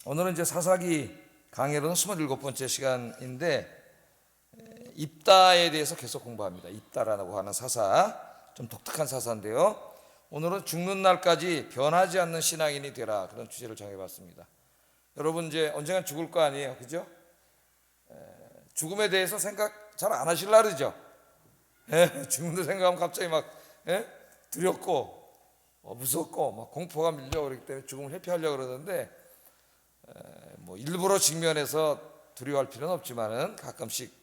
오늘은 이제 사사기 강해로는 27번째 시간인데 입다에 대해서 계속 공부합니다. 입다라고 하는 사사, 좀 독특한 사사인데요. 오늘은 죽는 날까지 변하지 않는 신앙인이 되라, 그런 주제를 정해봤습니다. 여러분 이제 언젠간 죽을 거 아니에요, 그죠? 죽음에 대해서 생각 잘 안 하실라 그러죠? 죽음도 생각하면 갑자기 막 두렵고 무섭고 막 공포가 밀려오기 때문에 죽음을 회피하려고 그러는데, 뭐 일부러 직면해서 두려워할 필요는 없지만은 가끔씩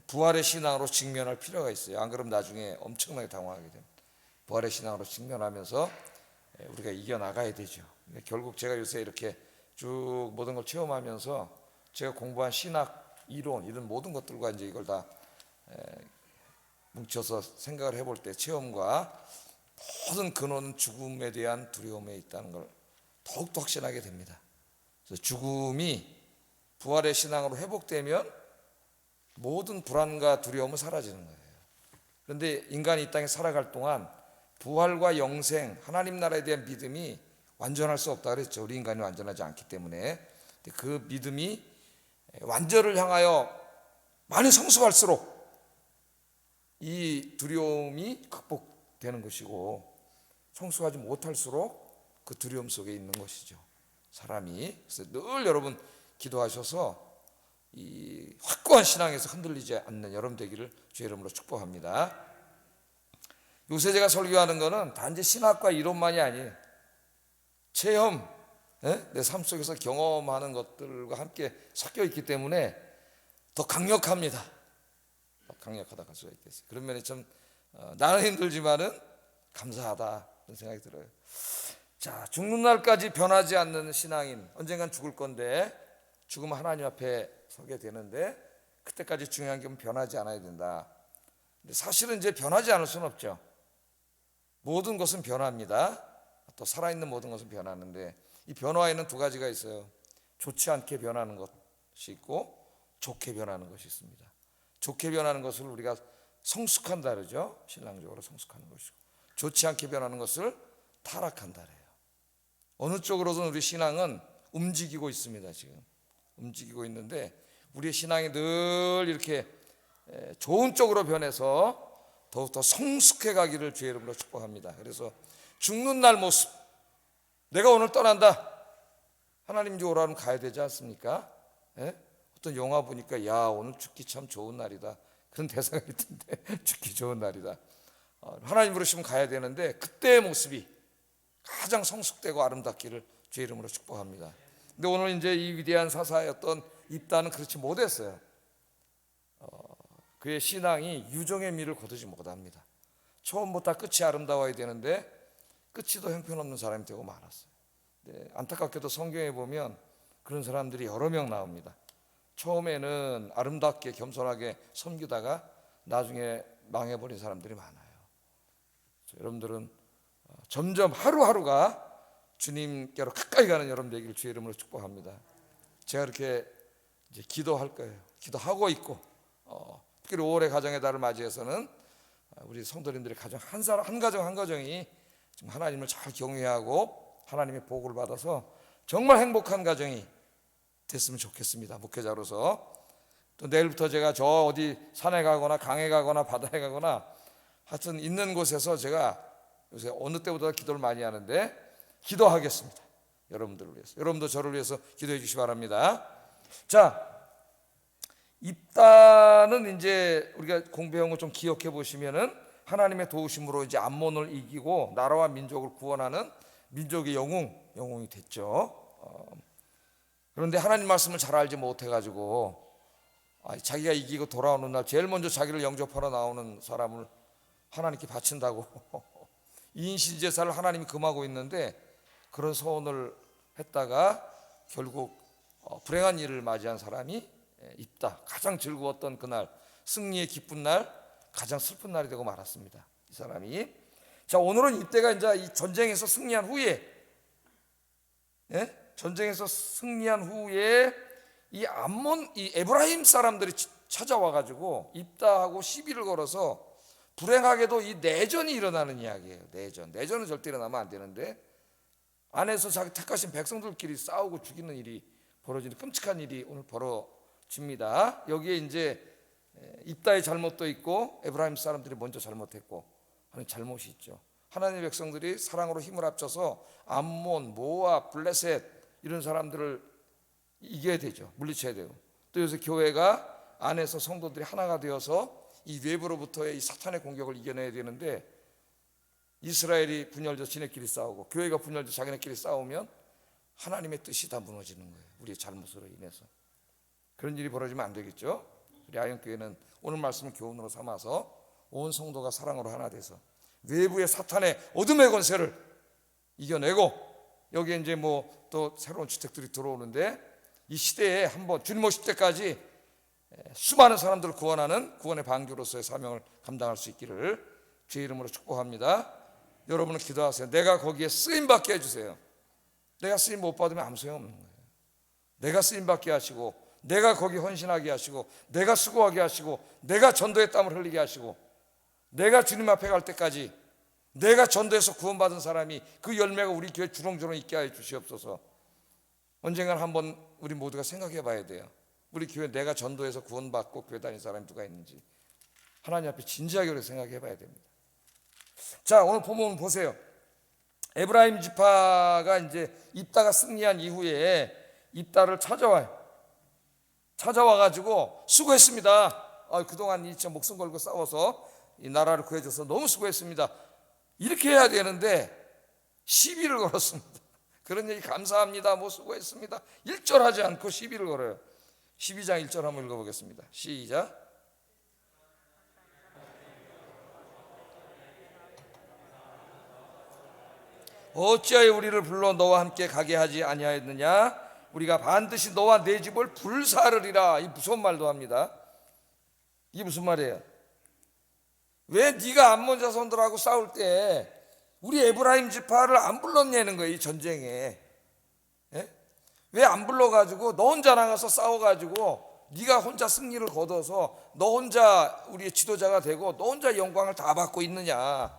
부활의 신앙으로 직면할 필요가 있어요. 안 그러면 나중에 엄청나게 당황하게 됩니다. 부활의 신앙으로 직면하면서 우리가 이겨나가야 되죠. 결국 제가 요새 이렇게 쭉 모든 걸 체험하면서 제가 공부한 신학, 이론, 이런 모든 것들과 이제 이걸 다 뭉쳐서 생각을 해볼 때 체험과 모든 근원은 죽음에 대한 두려움에 있다는 걸 더욱더 확신하게 됩니다. 그래서 죽음이 부활의 신앙으로 회복되면 모든 불안과 두려움은 사라지는 거예요. 그런데 인간이 이 땅에 살아갈 동안 부활과 영생, 하나님 나라에 대한 믿음이 완전할 수 없다 그랬죠. 우리 인간이 완전하지 않기 때문에. 그 믿음이 완전을 향하여 많이 성숙할수록 이 두려움이 극복되는 것이고, 성숙하지 못할수록 그 두려움 속에 있는 것이죠, 사람이. 그래서 늘 여러분 기도하셔서 이 확고한 신앙에서 흔들리지 않는 여러분 되기를 주의 이름으로 축복합니다. 요새 제가 설교하는 거는 단지 신학과 이론만이 아니에요. 체험, 내 삶 속에서 경험하는 것들과 함께 섞여 있기 때문에 더 강력합니다. 더 강력하다 할 수가 있겠어요. 그런 면에 좀 나는 힘들지만은 감사하다, 그런 생각이 들어요. 자, 죽는 날까지 변하지 않는 신앙인, 언젠간 죽을 건데 죽으면 하나님 앞에 서게 되는데 그때까지 중요한 게 변하지 않아야 된다. 근데 사실은 이제 변하지 않을 수는 없죠. 모든 것은 변합니다. 또 살아있는 모든 것은 변하는데 이 변화에는 두 가지가 있어요. 좋지 않게 변하는 것이 있고 좋게 변하는 것이 있습니다. 좋게 변하는 것을 우리가 성숙한다 그러죠. 신앙적으로 성숙하는 것이고, 좋지 않게 변하는 것을 타락한다 그래요. 어느 쪽으로든 우리 신앙은 움직이고 있습니다. 지금 움직이고 있는데 우리의 신앙이 늘 이렇게 좋은 쪽으로 변해서 더욱더 성숙해 가기를 주의 이름으로 축복합니다. 그래서 죽는 날 모습, 내가 오늘 떠난다, 하나님 이제 오라면 가야 되지 않습니까? 어떤 영화 보니까 야, 오늘 죽기 참 좋은 날이다, 그런 대사가 있던데 죽기 좋은 날이다. 하나님 부르시면 가야 되는데 그때의 모습이 가장 성숙되고 아름답기를 주의 이름으로 축복합니다. 근데 오늘 이제 이 위대한 사사였던 입다는 그렇지 못했어요. 그의 신앙이 유종의 미를 거두지 못합니다. 처음부터 끝이 아름다워야 되는데 끝이 더 형편없는 사람이 되고 말았어요. 안타깝게도 성경에 보면 그런 사람들이 여러 명 나옵니다. 처음에는 아름답게 겸손하게 섬기다가 나중에 망해버린 사람들이 많아요. 여러분들은 점점 하루하루가 주님께로 가까이 가는 여러분 되기를 주의 이름으로 축복합니다. 제가 이렇게 이제 기도할 거예요. 기도하고 있고, 특히 5월의 가정의 달을 맞이해서는 우리 성도님들의 가정 한 가정 한 가정이 좀 하나님을 잘 경외하고 하나님의 복을 받아서 정말 행복한 가정이 됐으면 좋겠습니다. 목회자로서. 또 내일부터 제가 저 어디 산에 가거나 강에 가거나 바다에 가거나 하여튼 있는 곳에서 제가 요새 어느 때보다 기도를 많이 하는데 기도하겠습니다. 여러분들을 위해서. 여러분도 저를 위해서 기도해 주시기 바랍니다. 자, 입다는 이제 우리가 공부해온 거 좀 기억해 보시면은 하나님의 도우심으로 이제 암몬을 이기고 나라와 민족을 구원하는 민족의 영웅이 됐죠. 그런데 하나님 말씀을 잘 알지 못해 가지고 자기가 이기고 돌아오는 날 제일 먼저 자기를 영접하러 나오는 사람을 하나님께 바친다고 이인신 제사를 하나님이 금하고 있는데 그런 서원을 했다가 결국 불행한 일을 맞이한 사람이 입다. 가장 즐거웠던 그날, 승리의 기쁜 날, 가장 슬픈 날이 되고 말았습니다, 이 사람이. 자, 오늘은 이때가 이제 이 전쟁에서 승리한 후에, 전쟁에서 승리한 후에 이 암몬, 이 에브라임 사람들이 찾아와 가지고 입다하고 시비를 걸어서 불행하게도 이 내전이 일어나는 이야기예요. 내전은 절대 일어나면 안 되는데 안에서 자기 택하신 백성들끼리 싸우고 죽이는 일이 벌어지는 끔찍한 일이 오늘 벌어집니다. 여기에 이제 입다의 잘못도 있고 에브라임 사람들이 먼저 잘못했고 하는 잘못이 있죠. 하나님의 백성들이 사랑으로 힘을 합쳐서 암몬, 모압, 블레셋 이런 사람들을 이겨야 되죠. 물리쳐야 되고, 또 요새 교회가 안에서 성도들이 하나가 되어서 이 외부로부터의 이 사탄의 공격을 이겨내야 되는데, 이스라엘이 분열돼서 지네끼리 싸우고 교회가 분열돼서 자기네끼리 싸우면 하나님의 뜻이 다 무너지는 거예요. 우리의 잘못으로 인해서. 그런 일이 벌어지면 안 되겠죠. 우리 아영교회는 오늘 말씀을 교훈으로 삼아서 온 성도가 사랑으로 하나 돼서 외부의 사탄의 어둠의 권세를 이겨내고, 여기에 이제 뭐 또 새로운 주택들이 들어오는데, 이 시대에 한번 주님 오실 때까지 수많은 사람들을 구원하는 구원의 방주로서의 사명을 감당할 수 있기를 주의 이름으로 축복합니다. 여러분은 기도하세요. 내가 거기에 쓰임 받게 해주세요. 내가 쓰임 못 받으면 아무 소용 없는 거예요. 내가 쓰임 받게 하시고, 내가 거기 헌신하게 하시고, 내가 수고하게 하시고, 내가 전도의 땀을 흘리게 하시고, 내가 주님 앞에 갈 때까지 내가 전도해서 구원받은 사람이 그 열매가 우리 교회 주렁주렁 있게 하여 주시옵소서. 언젠가는 한번 우리 모두가 생각해 봐야 돼요. 우리 교회 내가 전도해서 구원받고 교회 다닌 사람이 누가 있는지 하나님 앞에 진지하게 생각해 봐야 됩니다. 자, 오늘 본문 보세요. 에브라임 지파가 이제 입다가 승리한 이후에 입다를 찾아와가지고 수고했습니다. 그동안 진짜 목숨 걸고 싸워서 이 나라를 구해줘서 너무 수고했습니다. 이렇게 해야 되는데 시비를 걸었습니다. 그런 얘기 감사합니다, 뭐 수고했습니다 1절 하지 않고 시비를 걸어요. 12장 1절 한번 읽어보겠습니다. 시작. 어찌하여 우리를 불러 너와 함께 가게 하지 아니하였느냐? 우리가 반드시 너와 내 집을 불사르리라. 이 무서운 말도 합니다. 이게 무슨 말이에요? 왜 네가 암몬 자손들하고 싸울 때 우리 에브라임 지파를 안 불렀냐는 거예요, 이 전쟁에. 왜 안 불러가지고 너 혼자 나가서 싸워가지고 네가 혼자 승리를 거둬서 너 혼자 우리의 지도자가 되고 너 혼자 영광을 다 받고 있느냐?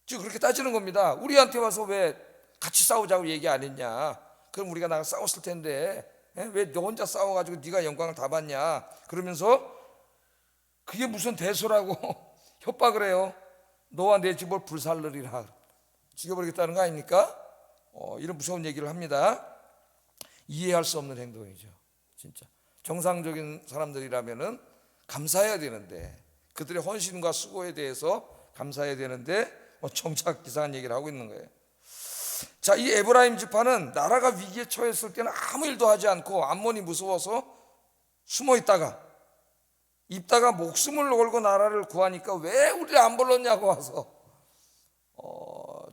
지금 그렇게 따지는 겁니다. 우리한테 와서 왜 같이 싸우자고 얘기 안 했냐? 그럼 우리가 나가 싸웠을 텐데 왜 너 혼자 싸워가지고 네가 영광을 다 받냐? 그러면서 그게 무슨 대소라고 협박을 해요. 너와 내 집을 불살르리라. 죽여버리겠다는 거 아닙니까? 이런 무서운 얘기를 합니다. 이해할 수 없는 행동이죠. 진짜 정상적인 사람들이라면은 감사해야 되는데, 그들의 헌신과 수고에 대해서 감사해야 되는데 정작 이상한 얘기를 하고 있는 거예요. 자, 이 에브라임 지파는 나라가 위기에 처했을 때는 아무 일도 하지 않고 암몬이 무서워서 숨어 입다가 목숨을 걸고 나라를 구하니까 왜 우리를 안 불렀냐고 와서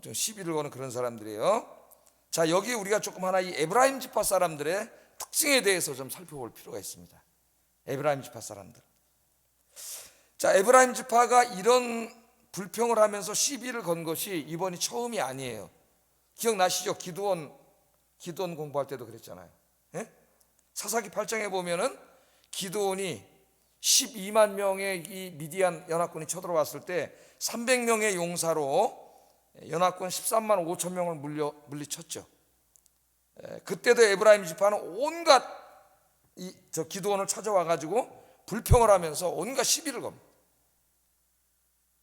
좀 시비를 거는 그런 사람들이에요. 자, 여기 우리가 조금 하나 이 에브라임 지파 사람들의 특징에 대해서 좀 살펴볼 필요가 있습니다. 에브라임 지파 사람들. 자, 에브라임 지파가 이런 불평을 하면서 시비를 건 것이 이번이 처음이 아니에요. 기억나시죠? 기드온 공부할 때도 그랬잖아요. 사사기 8장에 보면은 기드온이 12만 명의 이 미디안 연합군이 쳐들어왔을 때 300명의 용사로 연합군 13만 5천 명을 물리쳤죠. 그때도 에브라임 지파는 온갖 기드온을 찾아와가지고 불평을 하면서 온갖 시비를 겁니다.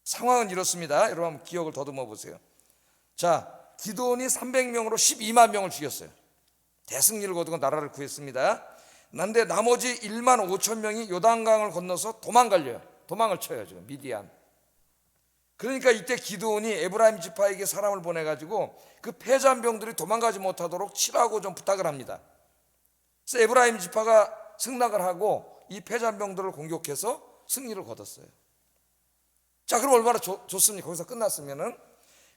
상황은 이렇습니다. 여러분 한번 기억을 더듬어 보세요. 자, 기드온이 300명으로 12만 명을 죽였어요. 대승리를 거두고 나라를 구했습니다. 그런데 나머지 1만 5천 명이 요단강을 건너서 도망을 쳐요. 지금 미디안. 그러니까 이때 기드온이 에브라임 지파에게 사람을 보내가지고 그 패잔 병들이 도망가지 못하도록 치라고 좀 부탁을 합니다. 그래서 에브라임 지파가 승낙을 하고 이 패잔 병들을 공격해서 승리를 거뒀어요. 자, 그럼 얼마나 좋습니까? 거기서 끝났으면은.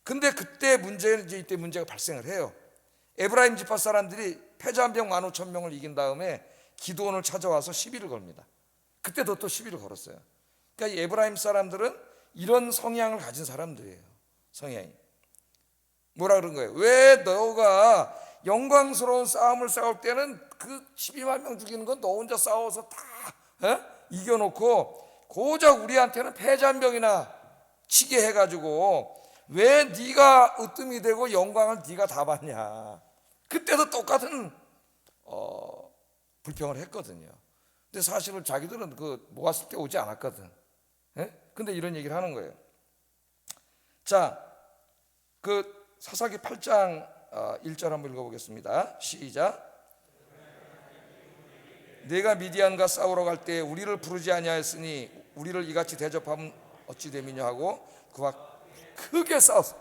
근데 이때 문제가 발생을 해요. 에브라임 지파 사람들이 패잔병 15,000명을 이긴 다음에 기드온을 찾아와서 시비를 겁니다. 그때도 또 시비를 걸었어요. 그러니까 이 에브라임 사람들은 이런 성향을 가진 사람들이에요. 성향이 뭐라 그런 거예요? 왜 너가 영광스러운 싸움을 싸울 때는 그 12만 명 죽이는 건 너 혼자 싸워서 다 이겨놓고 고작 우리한테는 패잔병이나 치게 해가지고 왜 네가 으뜸이 되고 영광을 네가 다 받냐. 그때도 똑같은 불평을 했거든요. 근데 사실은 자기들은 그 모았을 때 오지 않았거든. 예? 근데 이런 얘기를 하는 거예요. 자, 그 사사기 8장 1절 한번 읽어보겠습니다. 시작. 내가 미디안과 싸우러 갈 때 우리를 부르지 아니하였으니 우리를 이같이 대접하면 어찌 됨이냐 하고 그와 크게 싸웠어.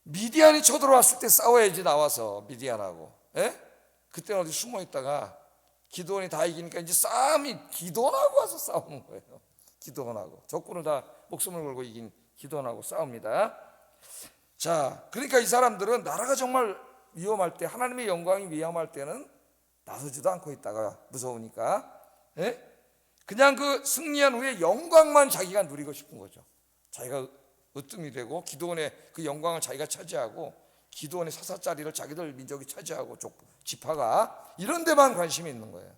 미디안이 쳐들어왔을 때 싸워야지 나와서 미디안하고. 예? 그때는 어디 숨어 있다가 기드온이 다 이기니까 이제 싸움이 기드온하고 와서 싸우는 거예요. 기드온하고 적군을 다 목숨을 걸고 이긴 기드온하고 싸웁니다. 자, 그러니까 이 사람들은 나라가 정말 위험할 때, 하나님의 영광이 위험할 때는 나서지도 않고 있다가 무서우니까, 예? 그냥 그 승리한 후에 영광만 자기가 누리고 싶은 거죠. 자기가 으뜸이 되고 기드온의 그 영광을 자기가 차지하고 기드온의 사사자리를 자기들 민족이 차지하고 지파가 이런 데만 관심이 있는 거예요.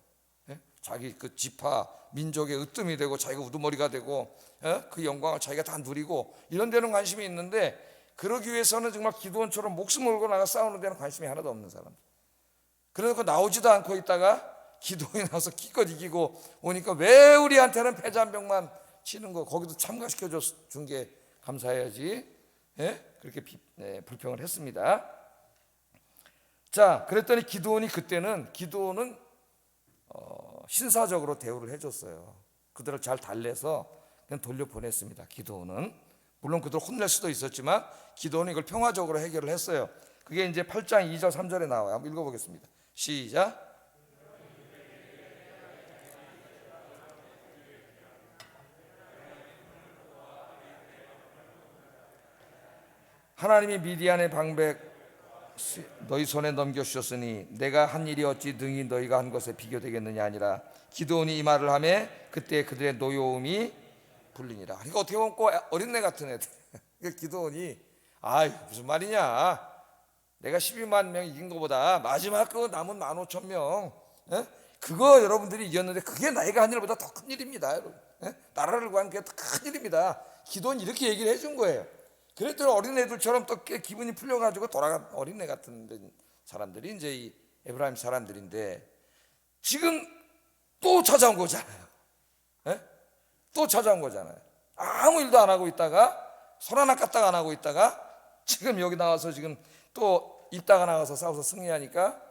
예? 자기 그 지파 민족의 으뜸이 되고 자기가 우두머리가 되고, 예? 그 영광을 자기가 다 누리고 이런 데는 관심이 있는데, 그러기 위해서는 정말 기드온처럼 목숨을 걸고 나가 싸우는 데는 관심이 하나도 없는 사람. 그래서 나오지도 않고 있다가 기드온이 나와서 기껏 이기고 오니까 왜 우리한테는 패잔병만 치는 거, 거기도 참가시켜 준 게 감사해야지. 예? 그렇게 불평을 했습니다. 자, 그랬더니 그때는 기드온은 신사적으로 대우를 해줬어요. 그들을 잘 달래서 그냥 돌려보냈습니다. 기드온은 물론 그들 혼낼 수도 있었지만 기드온이 이걸 평화적으로 해결을 했어요. 그게 이제 8장 2절 3절에 나와요. 한번 읽어보겠습니다. 시작. 하나님이 미디안의 방백 너희 손에 넘겨주셨으니 내가 한 일이 어찌 능히 너희가 한 것에 비교되겠느냐 아니라 기드온이 이 말을 하매 그때 그들의 노여움이 불리니라. 그러니까 어떻게 보면 꼭 어린애 같은 애들. 그러니까 기드온이 무슨 말이냐, 내가 12만 명 이긴 것보다 마지막 그 남은 15,000명 그거 여러분들이 이겼는데 그게 나이가 한 일보다 더 큰 일입니다. 여러분. 나라를 구한 게 더 큰 일입니다. 기드온이 이렇게 얘기를 해준 거예요. 그랬더니 어린애들처럼 또 기분이 풀려가지고 돌아간 어린애 같은 사람들이 이제 이 에브라임 사람들인데, 지금 또 찾아온 거잖아요. 또 찾아온 거잖아요. 아무 일도 안 하고 있다가, 손 하나 까딱 안 하고 있다가 지금 여기 나와서 지금 또 입다가 나가서 싸워서 승리하니까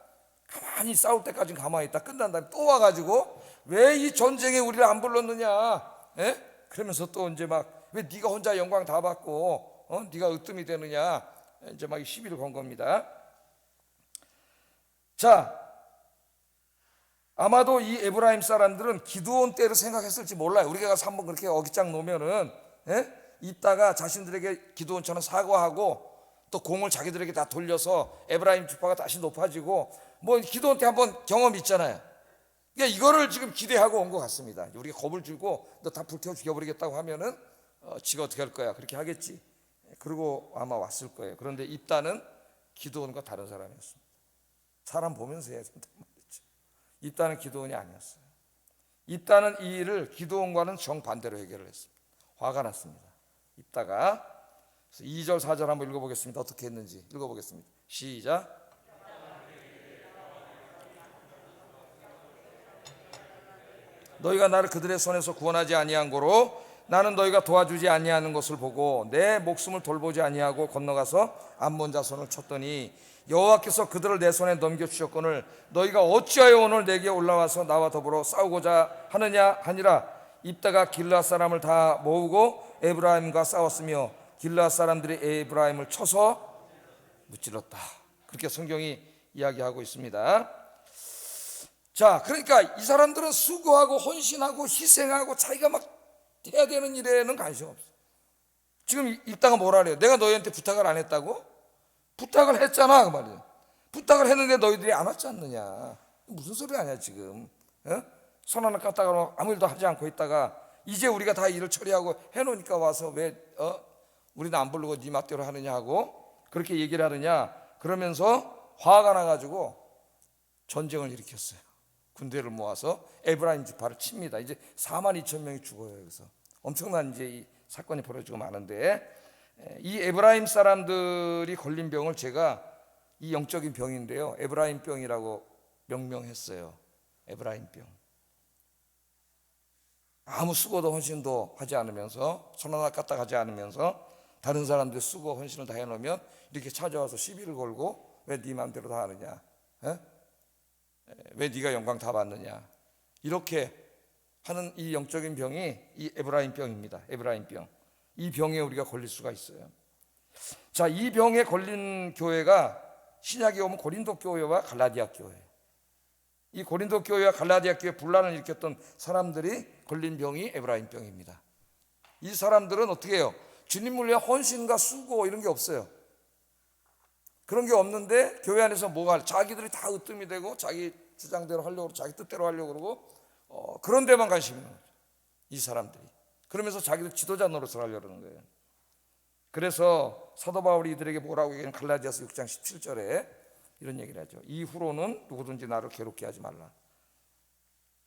가만히 싸울 때까지는 가만히 있다 끝난 다음에 또 와가지고 왜 이 전쟁에 우리를 안 불렀느냐, 그러면서 또 이제 막 왜 네가 혼자 영광 다 받고 네가 으뜸이 되느냐, 이제 막 시비를 건 겁니다. 자, 아마도 이 에브라임 사람들은 기드온 때를 생각했을지 몰라요. 우리가 가서 한번 그렇게 어깃장 놓으면은 이따가 자신들에게 기드온처럼 사과하고 또 공을 자기들에게 다 돌려서 에브라임 지파가 다시 높아지고, 뭐 기드온 때 한번 경험 있잖아요. 그러니까 이거를 지금 기대하고 온 것 같습니다. 우리가 겁을 주고 너 다 불태워 죽여버리겠다고 하면은 지가 어떻게 할 거야, 그렇게 하겠지. 그리고 아마 왔을 거예요. 그런데 입다는 기드온과 다른 사람이었습니다. 사람 보면서 해야 된단 말이죠. 입다는 기드온이 아니었어요. 입다는 이 일을 기드온과는 정반대로 해결을 했습니다. 화가 났습니다. 입다가 2절 4절 한번 읽어보겠습니다. 어떻게 했는지 읽어보겠습니다. 시작. 너희가 나를 그들의 손에서 구원하지 아니한 고로 나는 너희가 도와주지 아니하는 것을 보고 내 목숨을 돌보지 아니하고 건너가서 암몬 자손을 쳤더니 여호와께서 그들을 내 손에 넘겨주셨거늘 너희가 어찌하여 오늘 내게 올라와서 나와 더불어 싸우고자 하느냐 하니라. 입다가 길르앗 사람을 다 모으고 에브라임과 싸웠으며 길르앗 사람들이 에브라임을 쳐서 무찔렀다. 그렇게 성경이 이야기하고 있습니다. 자, 그러니까 이 사람들은 수고하고 헌신하고 희생하고 자기가 막 해야 되는 일에는 관심 없어. 지금 입다가 뭐라 그래요? 내가 너희한테 부탁을 안 했다고? 부탁을 했잖아, 그 말이에요. 부탁을 했는데 너희들이 안 왔지 않느냐. 무슨 소리 아니야 지금. 손 하나 까딱하고 아무 일도 하지 않고 있다가 이제 우리가 다 일을 처리하고 해놓으니까 와서 왜 우리는 안 부르고 네 맘대로 하느냐 하고 그렇게 얘기를 하느냐. 그러면서 화가 나가지고 전쟁을 일으켰어요. 군대를 모아서 에브라임 지파를 칩니다. 이제 42,000명이 죽어요. 여기서 엄청난 이제 이 사건이 벌어지고 마는데, 이 에브라임 사람들이 걸린 병을 제가 이 영적인 병인데요, 에브라임 병이라고 명명했어요. 에브라임 병. 아무 수고도 헌신도 하지 않으면서, 손 하나 까딱 하지 않으면서 다른 사람들 수고 헌신을 다 해놓으면 이렇게 찾아와서 시비를 걸고, 왜 네 마음대로 다 하느냐, 왜 네가 영광 다 받느냐, 이렇게 하는 이 영적인 병이 이 에브라임 병입니다. 에브라임 병. 이 병에 우리가 걸릴 수가 있어요. 자, 이 병에 걸린 교회가 신약에 오면 고린도 교회와 갈라디아 교회. 이 고린도 교회와 갈라디아 교회 분란을 일으켰던 사람들이 걸린 병이 에브라임 병입니다. 이 사람들은 어떻게 해요? 주님을 위한 헌신과 수고 이런 게 없어요. 그런 게 없는데 교회 안에서 뭐가 자기들이 다 으뜸이 되고 자기 주장대로 하려고 그러고 자기 뜻대로 하려고 그러고 그런 데만 관심이 있는 거죠, 이 사람들이. 그러면서 자기들 지도자 노릇을 하려고 그러는 거예요. 그래서 사도 바울이 이들에게 뭐라고 얘기하는 갈라디아서 6장 17절에 이런 얘기를 하죠. 이후로는 누구든지 나를 괴롭게 하지 말라.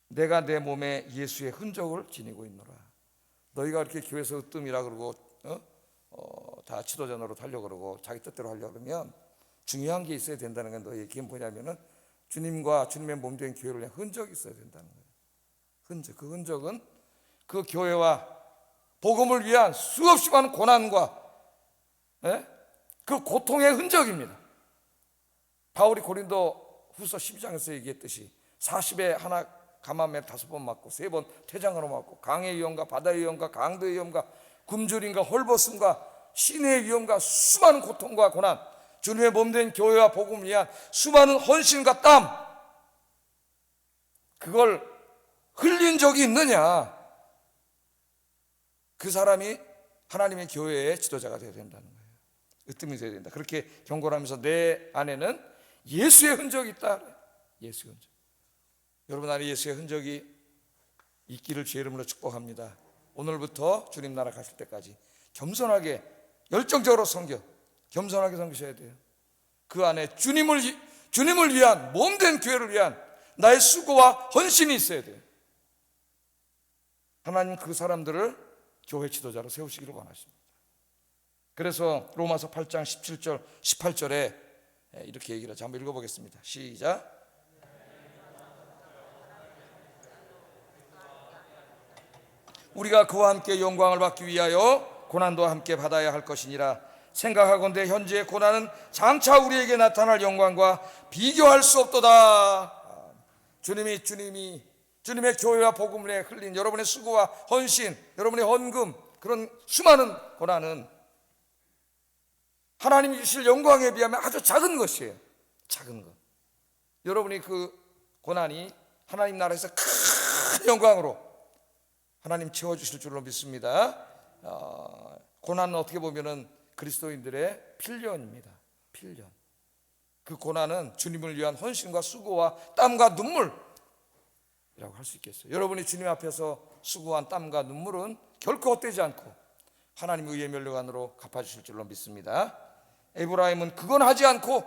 내가 내 몸에 예수의 흔적을 지니고 있노라. 너희가 이렇게 교회에서 으뜸이라 그러고 다 지도자 노릇 하려고 그러고 자기 뜻대로 하려고 그러면 중요한 게 있어야 된다는 건 너희에게 뭐냐면은 주님과 주님의 몸 된 교회를 위한 흔적이 있어야 된다는 거예요. 흔적. 그 흔적은 그 교회와 복음을 위한 수없이 많은 고난과 그 고통의 흔적입니다. 바울이 고린도 후서 12장에서 얘기했듯이 40에 하나 감암에 5번 맞고 3번 퇴장으로 맞고 강의 위험과 바다의 위험과 강도의 위험과 굶주림과 헐벗음과 시내의 위험과 수많은 고통과 고난, 주님의 몸된 교회와 복음을 위한 수많은 헌신과 땀, 그걸 흘린 적이 있느냐? 그 사람이 하나님의 교회의 지도자가 되어야 된다는 거예요. 으뜸이 되어야 된다. 그렇게 경고를 하면서 내 안에는 예수의 흔적이 있다. 예수의 흔적. 여러분 안에 예수의 흔적이 있기를 주의 이름으로 축복합니다. 오늘부터 주님 나라 가실 때까지 겸손하게 열정적으로 섬겨, 겸손하게 섬기셔야 돼요. 그 안에 주님을 위한 몸된 교회를 위한 나의 수고와 헌신이 있어야 돼요. 하나님 그 사람들을 교회 지도자로 세우시기를 원하십니다. 그래서 로마서 8장 17절 18절에 이렇게 얘기를 하죠. 한번 읽어보겠습니다. 시작. 우리가 그와 함께 영광을 받기 위하여 고난도 함께 받아야 할 것이니라. 생각하건대 현재의 고난은 장차 우리에게 나타날 영광과 비교할 수 없도다. 주님의 교회와 복음을 위해 흘린 여러분의 수고와 헌신, 여러분의 헌금, 그런 수많은 고난은 하나님이 주실 영광에 비하면 아주 작은 것이에요. 작은 것. 여러분이 그 고난이 하나님 나라에서 큰 영광으로 하나님 채워주실 줄로 믿습니다. 고난은 어떻게 보면은 그리스도인들의 필연입니다. 필연. 그 고난은 주님을 위한 헌신과 수고와 땀과 눈물이라고 할 수 있겠어요. 여러분이 주님 앞에서 수고한 땀과 눈물은 결코 헛되지 않고 하나님의 의의 면류관으로 갚아주실 줄로 믿습니다. 에브라임은 그건 하지 않고,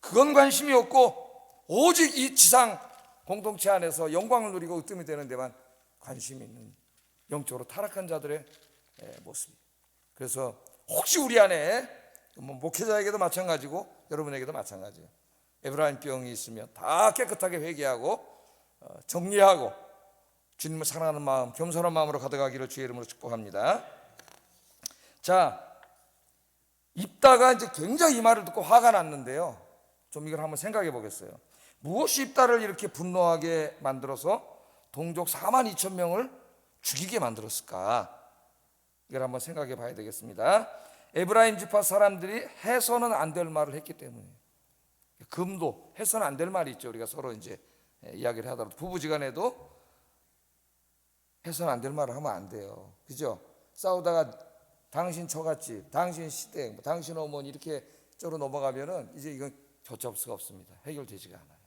그건 관심이 없고, 오직 이 지상 공동체 안에서 영광을 누리고 으뜸이 되는 데만 관심이 있는 영적으로 타락한 자들의 모습입니다. 그래서 혹시 우리 안에 목회자에게도 마찬가지고 여러분에게도 마찬가지예요. 에브라임 병이 있으면 다 깨끗하게 회개하고 정리하고 주님을 사랑하는 마음, 겸손한 마음으로 가득하기를 주의 이름으로 축복합니다. 자, 입다가 이제 굉장히 이 말을 듣고 화가 났는데요, 좀 이걸 한번 생각해 보겠어요. 무엇이 입다를 이렇게 분노하게 만들어서 동족 42,000명을 죽이게 만들었을까? 이걸 한번 생각해 봐야 되겠습니다. 에브라임 지파 사람들이 해서는 안 될 말을 했기 때문에. 금도 해서는 안 될 말이 있죠. 우리가 서로 이제 이야기를 하더라도 부부지간에도 해서는 안 될 말을 하면 안 돼요. 그죠? 싸우다가 당신 처갓집, 당신 시댁, 당신 어머니 이렇게 쪽으로 넘어가면은 이제 이건 걷잡을 수가 없습니다. 해결되지가 않아요.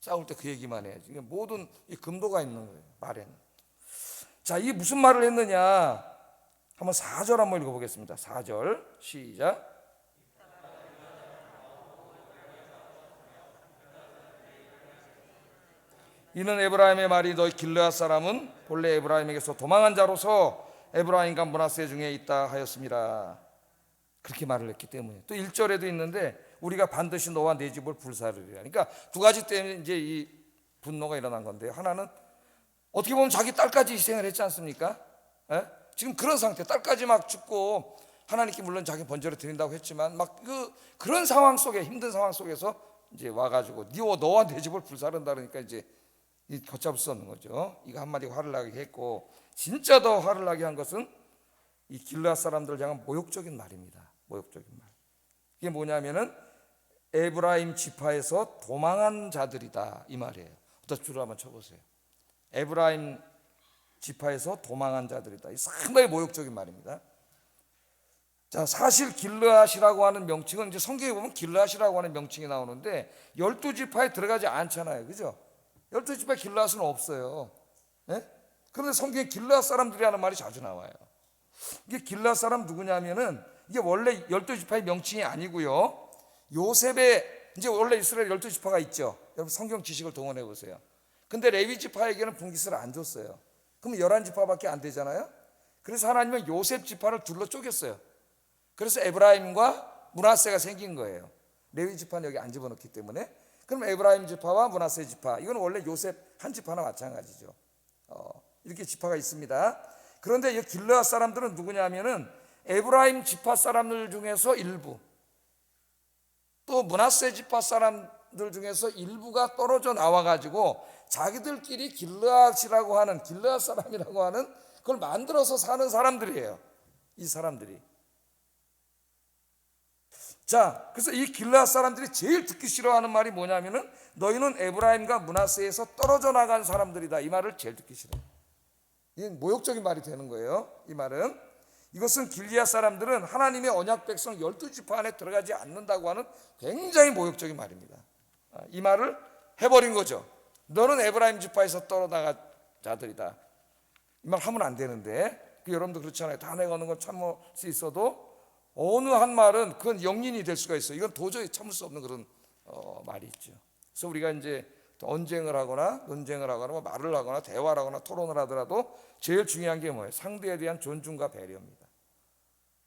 싸울 때 그 얘기만 해야지. 모든 이 금도가 있는 거예요, 말에는. 자, 이 무슨 말을 했느냐? 한번 4절 한번 읽어보겠습니다. 4절 시작. 이는 에브라임의 말이 너희 길르앗 사람은 본래 에브라임에게서 도망한 자로서 에브라임과 므낫세 중에 있다 하였습니다. 그렇게 말을 했기 때문에. 또 1절에도 있는데 우리가 반드시 너와 내 집을 불사르리라. 그러니까 두 가지 때문에 이제 이 분노가 일어난 건데요. 하나는 어떻게 보면 자기 딸까지 희생을 했지 않습니까? 예? 지금 그런 상태, 딸까지 막 죽고 하나님께 물론 자기 번제를 드린다고 했지만 막 그런 상황 속에, 힘든 상황 속에서 이제 와가지고 너와 내 집을 불사른다 그러니까 이제 걷잡을 수 없는 거죠. 이거 한마디 화를 나게 했고, 진짜 더 화를 나게 한 것은 이 길르앗 사람들을 향한 모욕적인 말입니다. 모욕적인 말. 이게 뭐냐면은 에브라임 지파에서 도망한 자들이다 이 말이에요. 어떤 줄을 한번 쳐보세요. 에브라임 지파에서 도망한 자들이다. 이 상당히 모욕적인 말입니다. 자, 사실 길르앗이라고 하는 명칭은 이제 성경에 보면 길르앗이라고 하는 명칭이 나오는데 12지파에 들어가지 않잖아요. 그죠? 12지파에 길르앗은 없어요. 네? 그런데 성경에 길르앗 사람들이라는 말이 자주 나와요. 이게 길르앗 사람 누구냐면은 이게 원래 12지파의 명칭이 아니고요. 요셉의 이제 원래 이스라엘 12지파가 있죠. 여러분 성경 지식을 동원해 보세요. 근데 레위 지파에게는 분깃을 안 줬어요. 그럼 11지파밖에 안 되잖아요. 그래서 하나님은 요셉 지파를 둘러 쪼갰어요. 그래서 에브라임과 므낫세가 생긴 거예요. 레위 지파는 여기 안 집어넣기 때문에. 그럼 에브라임 지파와 므낫세 지파, 이건 원래 요셉 한 지파나 마찬가지죠. 이렇게 지파가 있습니다. 그런데 이 길르앗 사람들은 누구냐면은 에브라임 지파 사람들 중에서 일부, 또 므낫세 지파 사람들 중에서 일부가 떨어져 나와가지고 자기들끼리 길르앗이라고 하는, 길르앗 사람이라고 하는 그걸 만들어서 사는 사람들이에요. 이 사람들이. 자, 그래서 이 길르앗 사람들이 제일 듣기 싫어하는 말이 뭐냐면은 너희는 에브라임과 므낫세에서 떨어져 나간 사람들이다. 이 말을 제일 듣기 싫어요. 이게 모욕적인 말이 되는 거예요. 이 말은, 이것은 길르앗 사람들은 하나님의 언약 백성 12지파 안에 들어가지 않는다고 하는 굉장히 모욕적인 말입니다. 이 말을 해버린 거죠. 너는 에브라임 지파에서 떨어나간 자들이다. 이 말 하면 안 되는데, 여러분도 그렇잖아요. 다 내가 하는 건 참을 수 있어도 어느 한 말은 그건 영린이 될 수가 있어요. 이건 도저히 참을 수 없는 그런 말이 있죠. 그래서 우리가 이제 언쟁을 하거나 논쟁을 하거나 뭐 말을 하거나 대화를 하거나 토론을 하더라도 제일 중요한 게 뭐예요? 상대에 대한 존중과 배려입니다.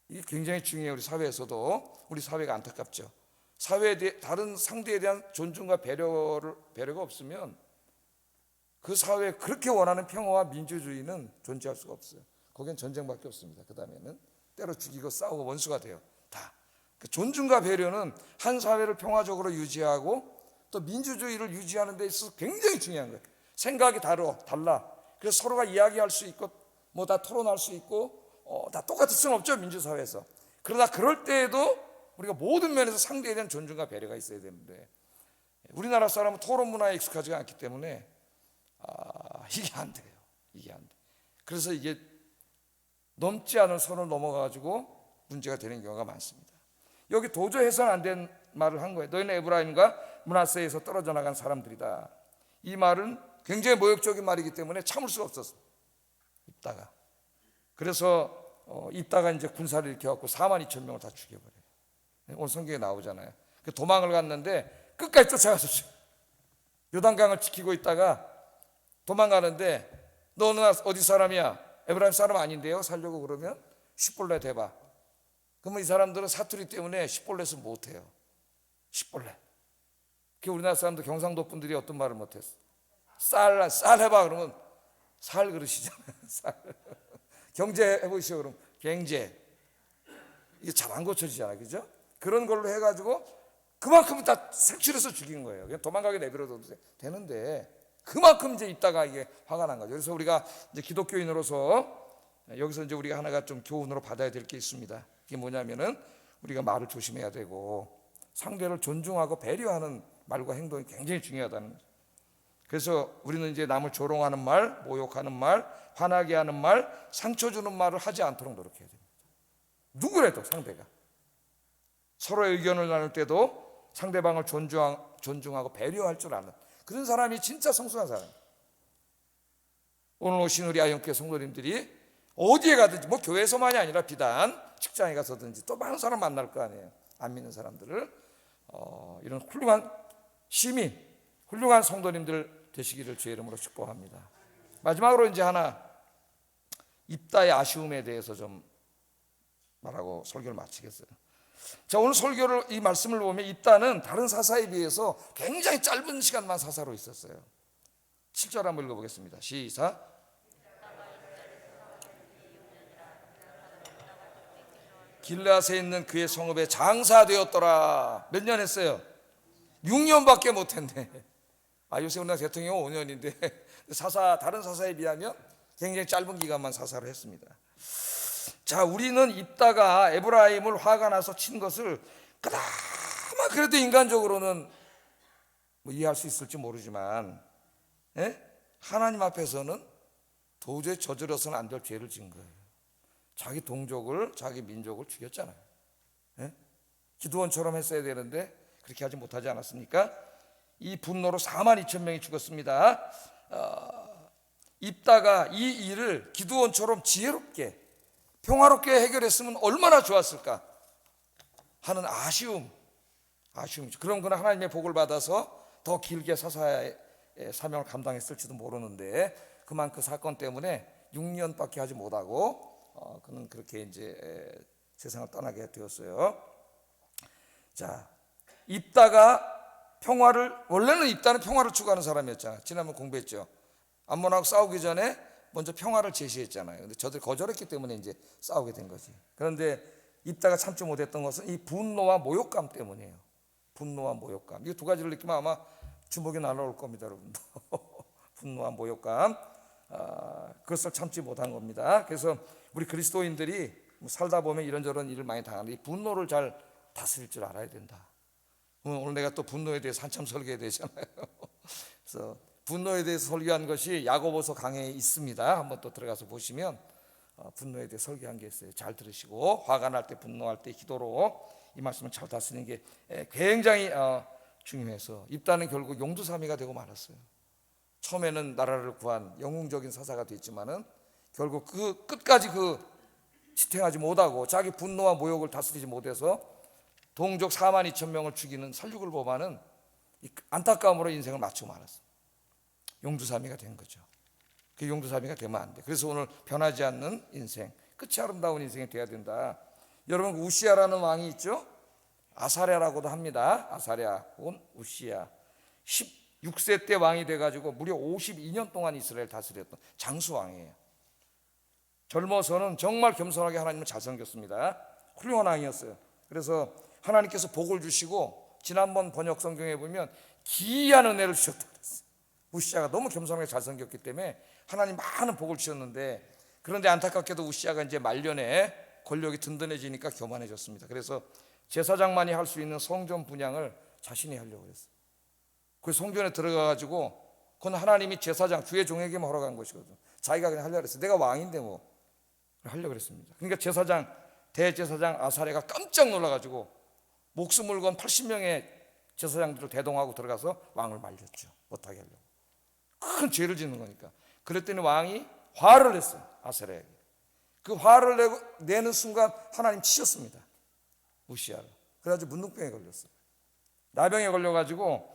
이게 굉장히 중요해요. 우리 사회에서도. 우리 사회가 안타깝죠. 사회에 대해, 다른 상대에 대한 존중과 배려가 없으면 그 사회에 그렇게 원하는 평화와 민주주의는 존재할 수가 없어요. 거기엔 전쟁밖에 없습니다. 그 다음에는 때려 죽이고 싸우고 원수가 돼요. 다. 그 존중과 배려는 한 사회를 평화적으로 유지하고 또 민주주의를 유지하는 데 있어서 굉장히 중요한 거예요. 생각이 달라. 그래서 서로가 이야기할 수 있고 뭐 다 토론할 수 있고 다 똑같을 수는 없죠, 민주사회에서. 그러나 그럴 때에도 우리가 모든 면에서 상대에 대한 존중과 배려가 있어야 되는데 우리나라 사람은 토론 문화에 익숙하지가 않기 때문에 이게 안 돼요. 이게 안 돼. 그래서 이게 넘지 않은 선을 넘어가지고 문제가 되는 경우가 많습니다. 여기 도저히 해서는 안 된 말을 한 거예요. 너희는 에브라임과 므낫세에서 떨어져 나간 사람들이다. 이 말은 굉장히 모욕적인 말이기 때문에 참을 수가 없었어요. 입다가. 그래서 입다가 이제 군사를 일으켜갖고 42,000명을 다 죽여버려요. 오늘 성경에 나오잖아요. 도망을 갔는데 끝까지 쫓아가서 요단강을 지키고 있다가 도망가는데 너는 어디 사람이야? 에브라임 사람 아닌데요? 살려고 그러면 십볼레 대봐. 그러면 이 사람들은 사투리 때문에 십볼레를 못해요. 십볼레. 우리나라 사람들, 경상도 분들이 어떤 말을 못했어? 쌀 해봐 그러면 살 그러시잖아요. 쌀. 경제 해보시죠 그럼 경제. 이게 잘 안 고쳐지잖아요, 그죠? 그런 걸로 해가지고 그만큼 다 색출해서 죽인 거예요. 그냥 도망가게 내버려도 되는데 그만큼 이제 있다가 이게 화가 난 거죠. 그래서 우리가 이제 기독교인으로서 여기서 이제 우리가 하나가 좀 교훈으로 받아야 될 게 있습니다. 이게 뭐냐면은 우리가 말을 조심해야 되고 상대를 존중하고 배려하는 말과 행동이 굉장히 중요하다는 거죠. 그래서 우리는 이제 남을 조롱하는 말, 모욕하는 말, 화나게 하는 말, 상처 주는 말을 하지 않도록 노력해야 됩니다. 누구래도 상대가. 서로의 의견을 나눌 때도 상대방을 존중하고 배려할 줄 아는 그런 사람이 진짜 성숙한 사람이에요. 오늘 오신 우리 아영교회 성도님들이 어디에 가든지, 뭐 교회에서만이 아니라 비단 직장에 가서든지 또 많은 사람 만날 거 아니에요. 안 믿는 사람들을 이런 훌륭한 시민, 훌륭한 성도님들 되시기를 주의 이름으로 축복합니다. 마지막으로 이제 하나 입다의 아쉬움에 대해서 좀 말하고 설교를 마치겠어요. 자, 오늘 설교를 이 말씀을 보면 입다는 다른 사사에 비해서 굉장히 짧은 시간만 사사로 있었어요. 7절 한번 읽어보겠습니다. 시작. 길앗에 있는 그의 성읍에 장사되었더라. 몇 년 했어요? 6년밖에 못했네. 요새 우리나라 대통령 5년인데 다른 사사에 비하면 굉장히 짧은 기간만 사사를 했습니다. 자, 우리는 입다가 에브라임을 화가 나서 친 것을 그나마 그래도 인간적으로는 이해할 수 있을지 모르지만, 하나님 앞에서는 도저히 저질러서는 안 될 죄를 진 거예요. 자기 동족을, 자기 민족을 죽였잖아요. 기드온처럼 했어야 되는데 그렇게 하지 못하지 않았습니까? 이 분노로 42,000명이 죽었습니다. 입다가 이 일을 기드온처럼 지혜롭게 평화롭게 해결했으면 얼마나 좋았을까 하는 아쉬움이죠. 그럼 그는 하나님의 복을 받아서 더 길게 사사의 사명을 감당했을지도 모르는데, 그만 그 사건 때문에 6년밖에 하지 못하고 그는 그렇게 이제 세상을 떠나게 되었어요. 자, 원래는 입다는 평화를 추구하는 사람이었잖아요. 지난번 공부했죠. 암몬하고 싸우기 전에 먼저 평화를 제시했잖아요. 근데 저들이 거절했기 때문에 이제 싸우게 된 거지. 그런데 입다가 참지 못했던 것은 이 분노와 모욕감 때문이에요. 분노와 모욕감. 이 두 가지를 느끼면 아마 주먹이 날아올 겁니다, 여러분도. 분노와 모욕감. 그것을 참지 못한 겁니다. 그래서 우리 그리스도인들이 살다 보면 이런저런 일을 많이 당하는데 이 분노를 잘 다스릴 줄 알아야 된다. 오늘 내가 또 분노에 대해서 한참 설교해야 되잖아요. 그래서 분노에 대해서 설교한 것이 야고보서 강해에 있습니다. 한번 또 들어가서 보시면 분노에 대해 설교한 게 있어요. 잘 들으시고, 화가 날 때, 분노할 때 기도로 이 말씀을 잘 다스리는 게 굉장히 중요해서 입다는 결국 용두사미가 되고 말았어요. 처음에는 나라를 구한 영웅적인 사사가 됐지만은 결국 그 끝까지 지탱하지 못하고 자기 분노와 모욕을 다스리지 못해서 동족 42,000명을 죽이는 살육을 범하는 안타까움으로 인생을 마치고 말았어요. 용두사미가 된 거죠. 그 용두사미가 되면 안 돼. 그래서 오늘 변하지 않는 인생, 끝이 아름다운 인생이 돼야 된다. 여러분, 우시야라는 왕이 있죠. 아사랴라고도 합니다. 아사랴 혹은 우시야. 16세 때 왕이 돼가지고 무려 52년 동안 이스라엘 다스렸던 장수왕이에요. 젊어서는 정말 겸손하게 하나님을 잘 섬겼습니다. 훌륭한 왕이었어요. 그래서 하나님께서 복을 주시고, 지난번 번역 성경에 보면 기이한 은혜를 주셨다 그랬어요. 우시야가 너무 겸손하게 잘 섬겼기 때문에 하나님 많은 복을 주셨는데, 그런데 안타깝게도 우시야가 이제 말년에 권력이 든든해지니까 교만해졌습니다. 그래서 제사장만이 할 수 있는 성전 분향을 자신이 하려고 했어요. 그 성전에 들어가가지고, 그건 하나님이 제사장, 주의 종에게만 허락한 것이거든. 자기가 그냥 하려고 했어요. 내가 왕인데 하려고 그랬습니다. 그러니까 대제사장 아사랴가 깜짝 놀라가지고 목숨을 건 80명의 제사장들을 대동하고 들어가서 왕을 말렸죠. 못하게 하려고. 큰 죄를 짓는 거니까. 그랬더니 왕이 화를 냈어요. 아사랴에게. 그 화를 내는 순간 하나님 치셨습니다. 우시야를. 그래가지고 문둥병에 걸렸어요. 나병에 걸려가지고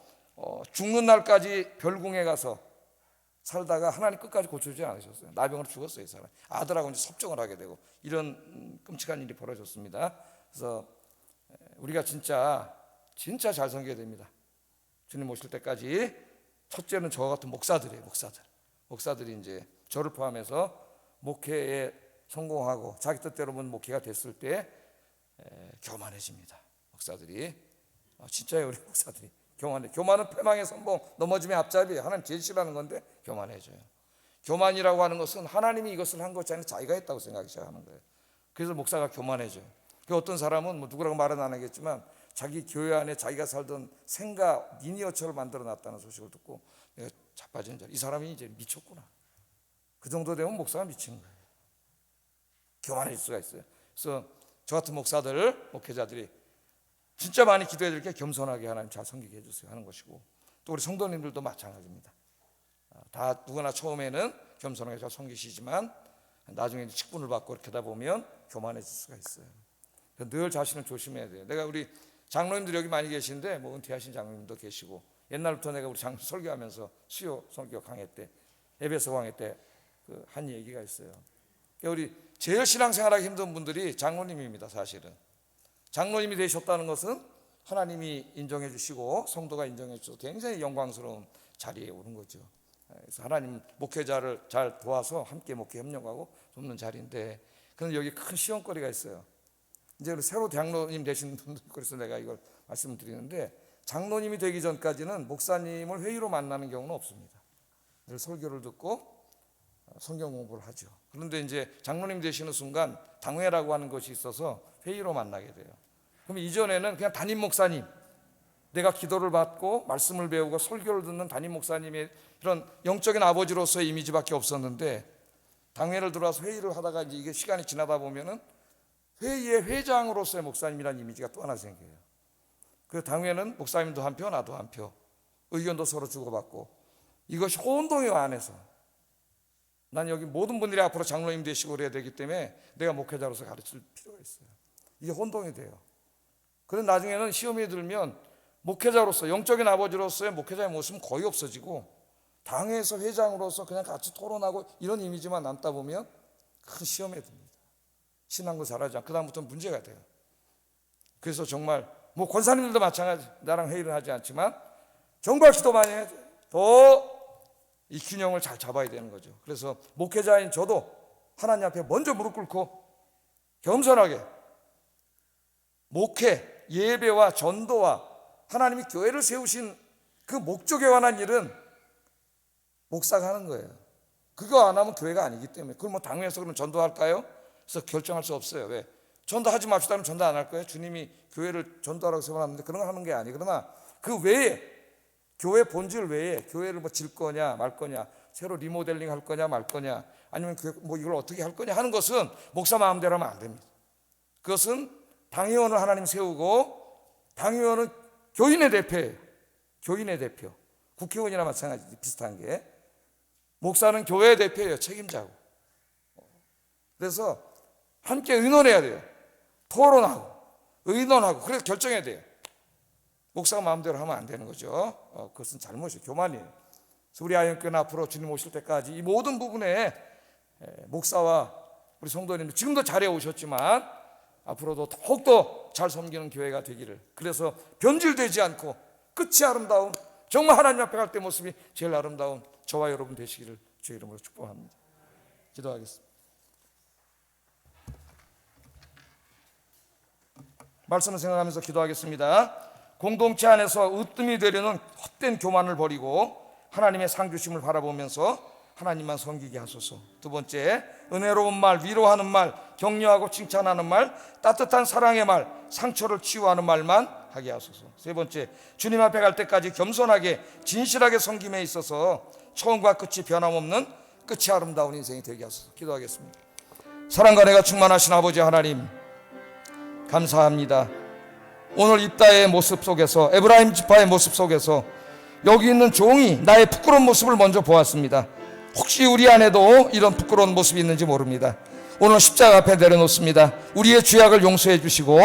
죽는 날까지 별궁에 가서 살다가 하나님 끝까지 고쳐주지 않으셨어요. 나병으로 죽었어요, 이 사람. 아들하고 이제 섭정을 하게 되고 이런 끔찍한 일이 벌어졌습니다. 그래서 우리가 진짜 잘 섬겨야 됩니다. 주님 오실 때까지. 첫째는 저 같은 목사들이에요. 목사들이 이제 저를 포함해서 목회에 성공하고 자기 뜻대로 목회가 됐을 때 교만해집니다. 목사들이. 진짜예요, 우리 목사들이. 교만은 패망의 선봉, 넘어짐의 앞잡이. 하나님 제일 싫어하는 건데 교만해져요. 교만이라고 하는 것은 하나님이 이것을 한 것이 아니라 자기가 했다고 생각하기 시작하는 거예요. 그래서 목사가 교만해져요. 그 어떤 사람은 누구라고 말은 안 하겠지만 자기 교회 안에 자기가 살던 생가 미니어처를 만들어 놨다는 소식을 듣고 내가 자빠진 줄, 이 사람이 이제 미쳤구나. 그 정도 되면 목사가 미친 거예요. 교만해질 수가 있어요. 그래서 저 같은 목회자들이 진짜 많이 기도해 드릴게요. 겸손하게 하나님 잘 섬기게 해주세요 하는 것이고, 또 우리 성도님들도 마찬가지입니다. 다 누구나 처음에는 겸손하게 잘 섬기시지만 나중에 직분을 받고 이렇게 하다 보면 교만해질 수가 있어요. 늘 자신을 조심해야 돼요. 내가 우리 장로님들 여기 많이 계신데 은퇴하신 장로님도 계시고, 옛날부터 내가 우리 설교하면서 수요 설교 강의 때, 에베소 강의 때 한 얘기가 있어요. 우리 제일 신앙생활하기 힘든 분들이 장로님입니다. 사실은 장로님이 되셨다는 것은 하나님이 인정해 주시고 성도가 인정해 주셔서 굉장히 영광스러운 자리에 오는 거죠. 그래서 하나님 목회자를 잘 도와서 함께 목회 협력하고 돕는 자리인데, 그런데 여기 큰 시험거리가 있어요. 이제 새로 장로님 되신 분들, 그래서 내가 이걸 말씀드리는데, 장로님이 되기 전까지는 목사님을 회의로 만나는 경우는 없습니다. 늘 설교를 듣고 성경 공부를 하죠. 그런데 이제 장로님 되시는 순간 당회라고 하는 것이 있어서 회의로 만나게 돼요. 그럼 이전에는 그냥 담임 목사님, 내가 기도를 받고 말씀을 배우고 설교를 듣는 담임 목사님의 이런 영적인 아버지로서의 이미지밖에 없었는데, 당회를 들어와서 회의를 하다가 이제 이게 시간이 지나다 보면은 회의의 회장으로서의 목사님이라는 이미지가 또 하나 생겨요. 그 당회는 목사님도 한 표, 나도 한 표, 의견도 서로 주고받고, 이것이 혼동의 안에서 난 여기 모든 분들이 앞으로 장로님 되시고 그래야 되기 때문에 내가 목회자로서 가르칠 필요가 있어요. 이게 혼동이 돼요. 그런 나중에는 시험에 들면 목회자로서, 영적인 아버지로서의 목회자의 모습은 거의 없어지고 당회에서 회장으로서 그냥 같이 토론하고 이런 이미지만 남다 보면 큰 시험에 듭니다. 신앙도 잘하지 않고 그 다음부터는 문제가 돼요. 그래서 정말 뭐 권사님들도 마찬가지, 나랑 회의를 하지 않지만 정말 기도 많이 해야 돼. 더 이 균형을 잘 잡아야 되는 거죠. 그래서 목회자인 저도 하나님 앞에 먼저 무릎 꿇고 겸손하게 목회, 예배와 전도와 하나님이 교회를 세우신 그 목적에 관한 일은 목사가 하는 거예요. 그거 안 하면 교회가 아니기 때문에. 그걸 뭐 당회에서 그러면 전도할까요? 그래서 결정할 수 없어요. 왜? 전도하지 맙시다 하면 전도 안 할 거예요? 주님이 교회를 전도하라고 세워놨는데 그런 걸 하는 게 아니에요. 그러나 그 외에, 교회 본질 외에 교회를 뭐 질 거냐 말 거냐, 새로 리모델링 할 거냐 말 거냐, 아니면 교회 뭐 이걸 어떻게 할 거냐 하는 것은 목사 마음대로 하면 안 됩니다. 그것은 당회원을 하나님 세우고, 당회원은 교인의 대표예요. 교인의 대표. 국회의원이나 마찬가지, 비슷한 게. 목사는 교회의 대표예요. 책임자고. 그래서 함께 의논해야 돼요. 토론하고 의논하고, 그래서 결정해야 돼요. 목사가 마음대로 하면 안 되는 거죠. 그것은 잘못이에요. 교만이에요. 그래서 우리 아이언교회는 앞으로 주님 오실 때까지 이 모든 부분에 목사와 우리 성도님들 지금도 잘해 오셨지만 앞으로도 더욱더 잘 섬기는 교회가 되기를, 그래서 변질되지 않고 끝이 아름다운, 정말 하나님 앞에 갈 때 모습이 제일 아름다운 저와 여러분 되시기를 주의 이름으로 축복합니다. 기도하겠습니다. 말씀을 생각하면서 기도하겠습니다. 공동체 안에서 으뜸이 되려는 헛된 교만을 버리고 하나님의 상주심을 바라보면서 하나님만 섬기게 하소서. 두 번째, 은혜로운 말, 위로하는 말, 격려하고 칭찬하는 말, 따뜻한 사랑의 말, 상처를 치유하는 말만 하게 하소서. 세 번째, 주님 앞에 갈 때까지 겸손하게 진실하게 섬김에 있어서 처음과 끝이 변함없는 끝이 아름다운 인생이 되게 하소서. 기도하겠습니다. 사랑과 은혜가 충만하신 아버지 하나님, 감사합니다. 오늘 입다의 모습 속에서, 에브라임 지파의 모습 속에서 여기 있는 종이 나의 부끄러운 모습을 먼저 보았습니다. 혹시 우리 안에도 이런 부끄러운 모습이 있는지 모릅니다. 오늘 십자가 앞에 내려놓습니다. 우리의 죄악을 용서해 주시고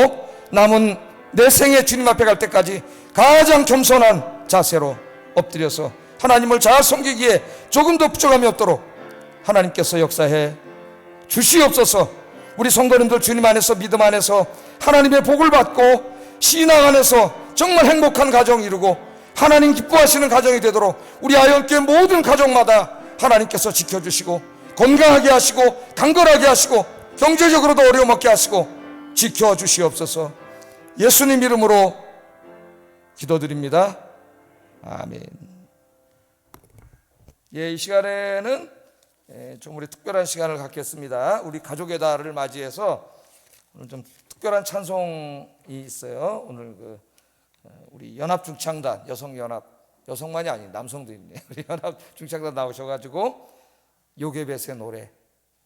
남은 내 생에 주님 앞에 갈 때까지 가장 겸손한 자세로 엎드려서 하나님을 잘 섬기기에 조금 더 부족함이 없도록 하나님께서 역사해 주시옵소서. 우리 성도님들 주님 안에서, 믿음 안에서 하나님의 복을 받고 신앙 안에서 정말 행복한 가정 이루고 하나님 기뻐하시는 가정이 되도록 우리 아이언교회 모든 가정마다 하나님께서 지켜주시고 건강하게 하시고 강건하게 하시고 경제적으로도 어려움 없게 하시고 지켜주시옵소서. 예수님 이름으로 기도드립니다. 아멘. 이 시간에는 좀 우리 특별한 시간을 갖겠습니다. 우리 가족의 달을 맞이해서 오늘 좀 특별한 찬송이 있어요. 오늘 우리 연합중창단, 여성연합, 여성만이 아닌 남성도 있네요. 우리 연합중창단 나오셔가지고 요게벳의 노래,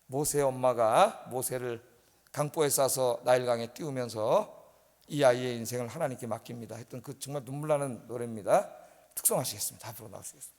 모세 엄마가 모세를 강보에 싸서 나일강에 띄우면서 이 아이의 인생을 하나님께 맡깁니다 했던 그 정말 눈물 나는 노래입니다. 특성하시겠습니다. 앞으로 나오시겠습니다.